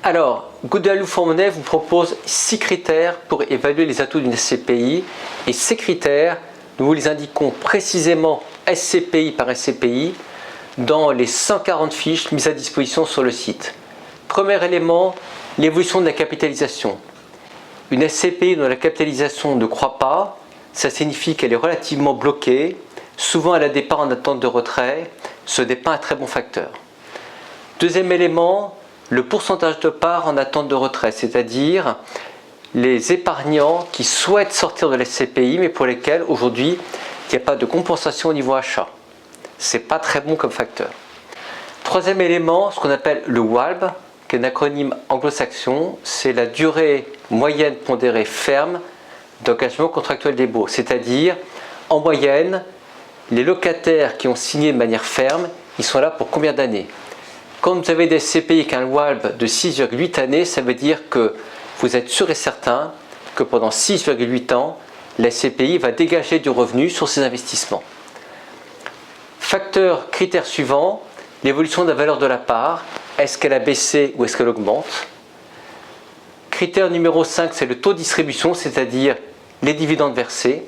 Alors, Good Value for Money vous propose 6 critères pour évaluer les atouts d'une SCPI. Et ces critères, nous vous les indiquons précisément SCPI par SCPI dans les 140 fiches mises à disposition sur le site. Premier élément, l'évolution de la capitalisation. Une SCPI dont la capitalisation ne croît pas, ça signifie qu'elle est relativement bloquée. Souvent, elle a des parts en attente de retrait. Ce n'est pas un très bon facteur. Deuxième élément, le pourcentage de parts en attente de retrait, c'est-à-dire les épargnants qui souhaitent sortir de la SCPI, mais pour lesquels aujourd'hui, il n'y a pas de compensation au niveau achat. Ce n'est pas très bon comme facteur. Troisième élément, ce qu'on appelle le WALB, qui est un acronyme anglo-saxon, c'est la durée moyenne pondérée ferme d'engagement contractuel des baux. C'est-à-dire, en moyenne, les locataires qui ont signé de manière ferme, ils sont là pour combien d'années? Quand vous avez des SCPI avec un WALB de 6,8 années, ça veut dire que vous êtes sûr et certain que pendant 6,8 ans, la SCPI va dégager du revenu sur ses investissements. Facteur, critère suivant, l'évolution de la valeur de la part. Est-ce qu'elle a baissé ou est-ce qu'elle augmente? Critère numéro 5, c'est le taux de distribution, c'est-à-dire les dividendes versés.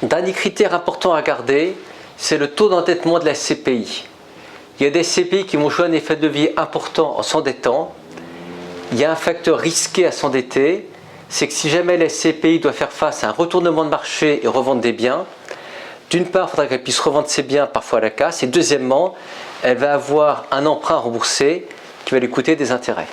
Dernier critère important à garder, c'est le taux d'endettement de la SCPI. Il y a des SCPI qui vont jouer un effet de levier important en s'endettant. Il y a un facteur risqué à s'endetter, c'est que si jamais la SCPI doit faire face à un retournement de marché et revendre des biens, d'une part, il faudra qu'elle puisse revendre ses biens parfois à la casse, et deuxièmement, elle va avoir un emprunt à rembourser qui va lui coûter des intérêts.